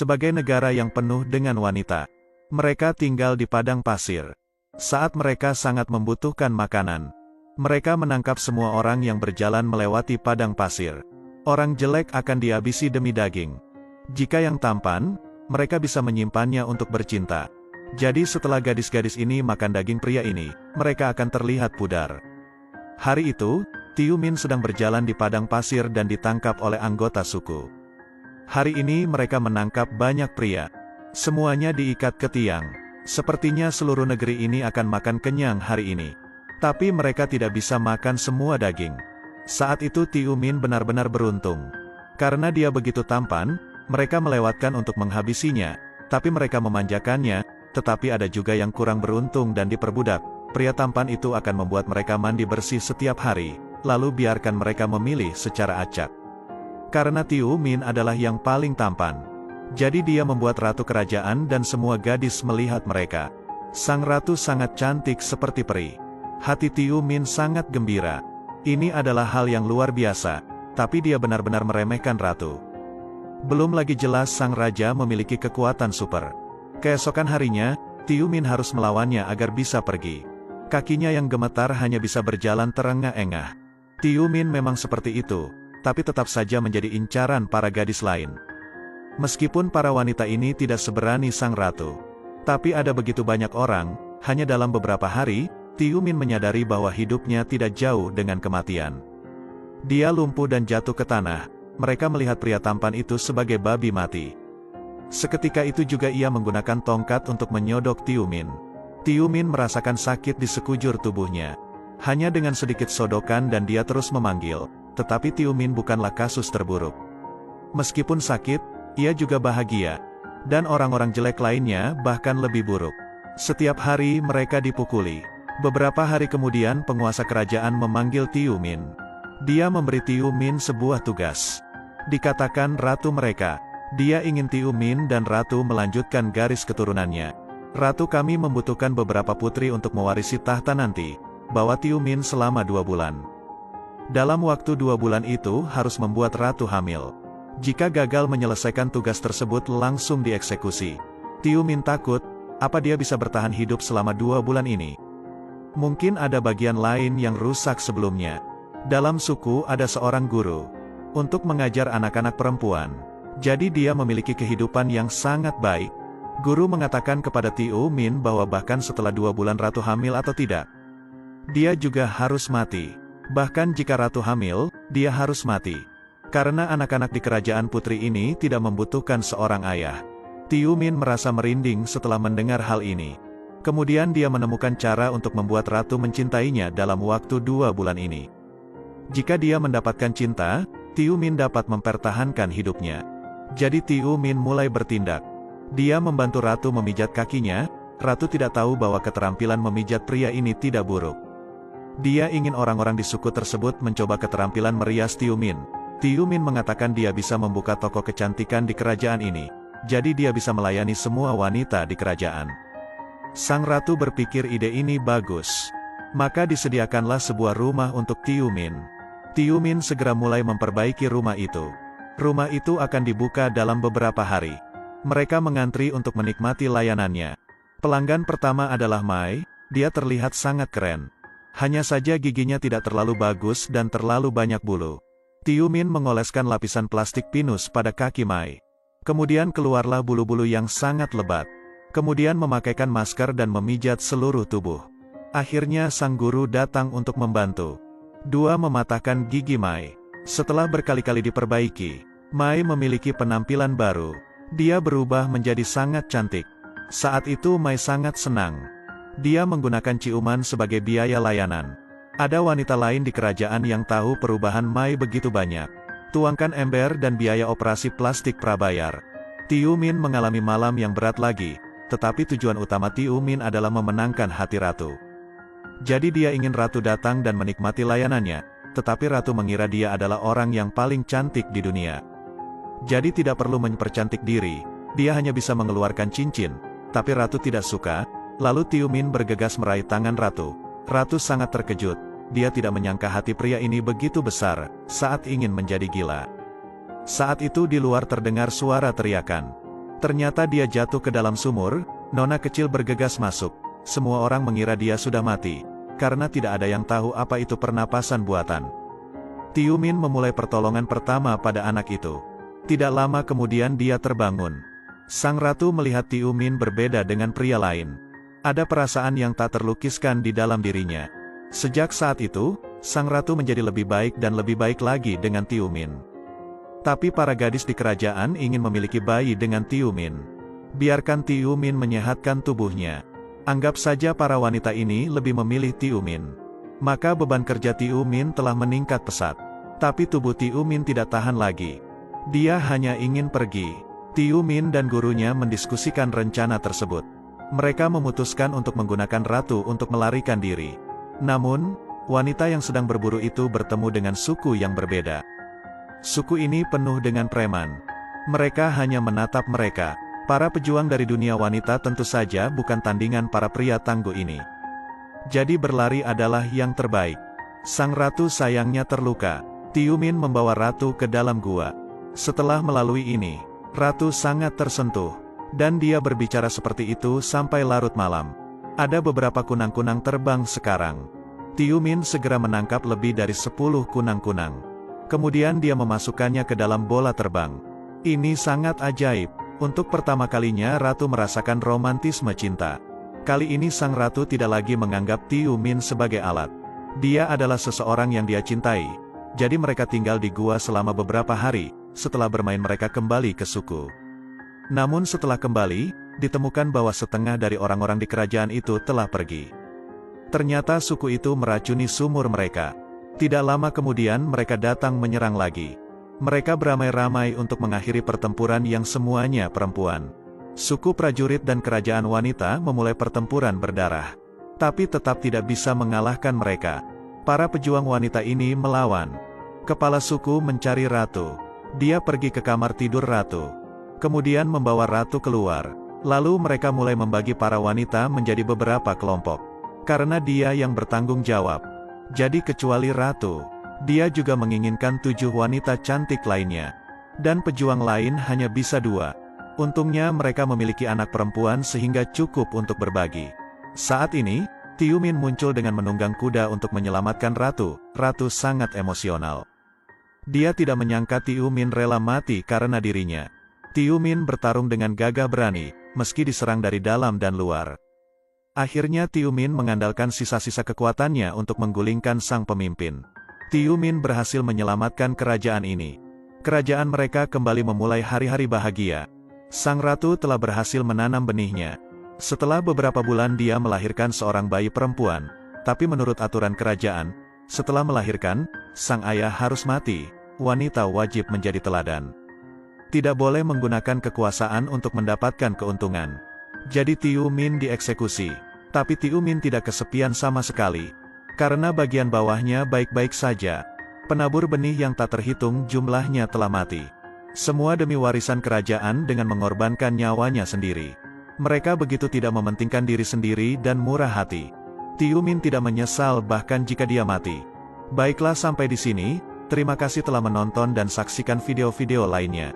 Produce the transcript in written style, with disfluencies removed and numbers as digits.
sebagai negara yang penuh dengan wanita. Mereka tinggal di padang pasir. Saat mereka sangat membutuhkan makanan, mereka menangkap semua orang yang berjalan melewati padang pasir. Orang jelek akan dihabisi demi daging. Jika yang tampan, mereka bisa menyimpannya untuk bercinta. Jadi setelah gadis-gadis ini makan daging pria ini, mereka akan terlihat pudar. Hari itu, Tiu Min sedang berjalan di padang pasir dan ditangkap oleh anggota suku. Hari ini mereka menangkap banyak pria. Semuanya diikat ke tiang. Sepertinya seluruh negeri ini akan makan kenyang hari ini. Tapi mereka tidak bisa makan semua daging. Saat itu Tiu Min benar-benar beruntung. Karena dia begitu tampan, mereka melewatkan untuk menghabisinya, tapi mereka memanjakannya. Tetapi ada juga yang kurang beruntung dan diperbudak. Pria tampan itu akan membuat mereka mandi bersih setiap hari, lalu biarkan mereka memilih secara acak. Karena Tiu Min adalah yang paling tampan, jadi dia membuat ratu kerajaan dan semua gadis melihat mereka. Sang ratu sangat cantik seperti peri. Hati Tiu Min sangat gembira. Ini adalah hal yang luar biasa, tapi dia benar-benar meremehkan ratu. Belum lagi jelas sang raja memiliki kekuatan super. Keesokan harinya, Tiu Min harus melawannya agar bisa pergi. Kakinya yang gemetar hanya bisa berjalan terengah-engah. Tiu Min memang seperti itu, tapi tetap saja menjadi incaran para gadis lain. Meskipun para wanita ini tidak seberani sang ratu, tapi ada begitu banyak orang, hanya dalam beberapa hari, Tiu Min menyadari bahwa hidupnya tidak jauh dengan kematian. Dia lumpuh dan jatuh ke tanah. Mereka melihat pria tampan itu sebagai babi mati. Seketika itu juga ia menggunakan tongkat untuk menyodok Tiu Min. Tiu Min merasakan sakit di sekujur tubuhnya. Hanya dengan sedikit sodokan dan dia terus memanggil, tetapi Tiu Min bukanlah kasus terburuk. Meskipun sakit, ia juga bahagia. Dan orang-orang jelek lainnya bahkan lebih buruk. Setiap hari mereka dipukuli. Beberapa hari kemudian penguasa kerajaan memanggil Tiu Min. Dia memberi Tiu Min sebuah tugas. Dikatakan ratu mereka. Dia ingin Tiu Min dan ratu melanjutkan garis keturunannya. Ratu kami membutuhkan beberapa putri untuk mewarisi tahta nanti. Bawa Tiu Min selama 2 bulan. Dalam waktu 2 bulan itu harus membuat ratu hamil. Jika gagal menyelesaikan tugas tersebut langsung dieksekusi. Tiu Min takut, apa dia bisa bertahan hidup selama 2 bulan ini? Mungkin ada bagian lain yang rusak sebelumnya. Dalam suku ada seorang guru untuk mengajar anak-anak perempuan. Jadi dia memiliki kehidupan yang sangat baik. Guru mengatakan kepada Tiu Min bahwa bahkan setelah 2 bulan ratu hamil atau tidak, dia juga harus mati. Bahkan jika ratu hamil, dia harus mati. Karena anak-anak di kerajaan putri ini tidak membutuhkan seorang ayah. Tiu Min merasa merinding setelah mendengar hal ini. Kemudian dia menemukan cara untuk membuat ratu mencintainya dalam waktu 2 bulan ini. Jika dia mendapatkan cinta, Tiu Min dapat mempertahankan hidupnya. Jadi Tiu Min mulai bertindak. Dia membantu ratu memijat kakinya. Ratu tidak tahu bahwa keterampilan memijat pria ini tidak buruk. Dia ingin orang-orang di suku tersebut mencoba keterampilan merias Tiu Min. Tiu Min mengatakan dia bisa membuka toko kecantikan di kerajaan ini. Jadi dia bisa melayani semua wanita di kerajaan. Sang ratu berpikir ide ini bagus. Maka disediakanlah sebuah rumah untuk Tiu Min. Tiu Min segera mulai memperbaiki rumah itu. Rumah itu akan dibuka dalam beberapa hari. Mereka mengantri untuk menikmati layanannya. Pelanggan pertama adalah Mai. Dia terlihat sangat keren. Hanya saja giginya tidak terlalu bagus dan terlalu banyak bulu. Tiu Min mengoleskan lapisan plastik pinus pada kaki Mai. Kemudian keluarlah bulu-bulu yang sangat lebat. Kemudian memakaikan masker dan memijat seluruh tubuh. Akhirnya sang guru datang untuk membantu. Dua mematahkan gigi Mai. Setelah berkali-kali diperbaiki, Mai memiliki penampilan baru. Dia berubah menjadi sangat cantik. Saat itu Mai sangat senang. Dia menggunakan ciuman sebagai biaya layanan. Ada wanita lain di kerajaan yang tahu perubahan Mai begitu banyak. Tuangkan ember dan biaya operasi plastik prabayar. Tiu Min mengalami malam yang berat lagi, tetapi tujuan utama Tiu Min adalah memenangkan hati ratu. Jadi dia ingin ratu datang dan menikmati layanannya. Tetapi ratu mengira dia adalah orang yang paling cantik di dunia. Jadi tidak perlu mempercantik diri, dia hanya bisa mengeluarkan cincin. Tapi ratu tidak suka, lalu Tiu Min bergegas meraih tangan ratu. Ratu sangat terkejut, dia tidak menyangka hati pria ini begitu besar, saat ingin menjadi gila. Saat itu di luar terdengar suara teriakan. Ternyata dia jatuh ke dalam sumur. Nona kecil bergegas masuk. Semua orang mengira dia sudah mati, karena tidak ada yang tahu apa itu pernapasan buatan. Tiumin memulai pertolongan pertama pada anak itu. Tidak lama kemudian dia terbangun. Sang ratu melihat Tiumin berbeda dengan pria lain. Ada perasaan yang tak terlukiskan di dalam dirinya. Sejak saat itu, sang ratu menjadi lebih baik dan lebih baik lagi dengan Tiumin. Tapi para gadis di kerajaan ingin memiliki bayi dengan Tiumin. Biarkan Tiumin menyehatkan tubuhnya. Anggap saja para wanita ini lebih memilih Tiumin. Maka beban kerja Tiumin telah meningkat pesat. Tapi tubuh Tiumin tidak tahan lagi. Dia hanya ingin pergi. Tiumin dan gurunya mendiskusikan rencana tersebut. Mereka memutuskan untuk menggunakan ratu untuk melarikan diri. Namun, wanita yang sedang berburu itu bertemu dengan suku yang berbeda. Suku ini penuh dengan preman. Mereka hanya menatap mereka. Para pejuang dari dunia wanita tentu saja bukan tandingan para pria tangguh ini. Jadi berlari adalah yang terbaik. Sang ratu sayangnya terluka. Tiumin membawa ratu ke dalam gua. Setelah melalui ini, ratu sangat tersentuh. Dan dia berbicara seperti itu sampai larut malam. Ada beberapa kunang-kunang terbang sekarang. Tiumin segera menangkap lebih dari 10 kunang-kunang. Kemudian dia memasukkannya ke dalam bola terbang. Ini sangat ajaib. Untuk pertama kalinya ratu merasakan romantisme cinta. Kali ini sang ratu tidak lagi menganggap Tiumin sebagai alat. Dia adalah seseorang yang dia cintai. Jadi mereka tinggal di gua selama beberapa hari. Setelah bermain mereka kembali ke suku. Namun setelah kembali, ditemukan bahwa setengah dari orang-orang di kerajaan itu telah pergi. Ternyata suku itu meracuni sumur mereka. Tidak lama kemudian mereka datang menyerang lagi. Mereka beramai-ramai untuk mengakhiri pertempuran yang semuanya perempuan. Suku prajurit dan kerajaan wanita memulai pertempuran berdarah. Tapi tetap tidak bisa mengalahkan mereka. Para pejuang wanita ini melawan. Kepala suku mencari ratu. Dia pergi ke kamar tidur ratu. Kemudian membawa ratu keluar. Lalu mereka mulai membagi para wanita menjadi beberapa kelompok. Karena dia yang bertanggung jawab. Jadi kecuali ratu. Dia juga menginginkan 7 wanita cantik lainnya. Dan pejuang lain hanya bisa 2. Untungnya mereka memiliki anak perempuan sehingga cukup untuk berbagi. Saat ini, Tiumin muncul dengan menunggang kuda untuk menyelamatkan ratu. Ratu sangat emosional. Dia tidak menyangka Tiumin rela mati karena dirinya. Tiumin bertarung dengan gagah berani, meski diserang dari dalam dan luar. Akhirnya Tiumin mengandalkan sisa-sisa kekuatannya untuk menggulingkan sang pemimpin. Tiumin berhasil menyelamatkan kerajaan ini. Kerajaan mereka kembali memulai hari-hari bahagia. Sang ratu telah berhasil menanam benihnya. Setelah beberapa bulan dia melahirkan seorang bayi perempuan. Tapi menurut aturan kerajaan, setelah melahirkan, sang ayah harus mati. Wanita wajib menjadi teladan. Tidak boleh menggunakan kekuasaan untuk mendapatkan keuntungan. Jadi Tiumin dieksekusi. Tapi Tiumin tidak kesepian sama sekali. Karena bagian bawahnya baik-baik saja. Penabur benih yang tak terhitung jumlahnya telah mati. Semua demi warisan kerajaan dengan mengorbankan nyawanya sendiri. Mereka begitu tidak mementingkan diri sendiri dan murah hati. Tiumin tidak menyesal bahkan jika dia mati. Baiklah sampai di sini, terima kasih telah menonton dan saksikan video-video lainnya.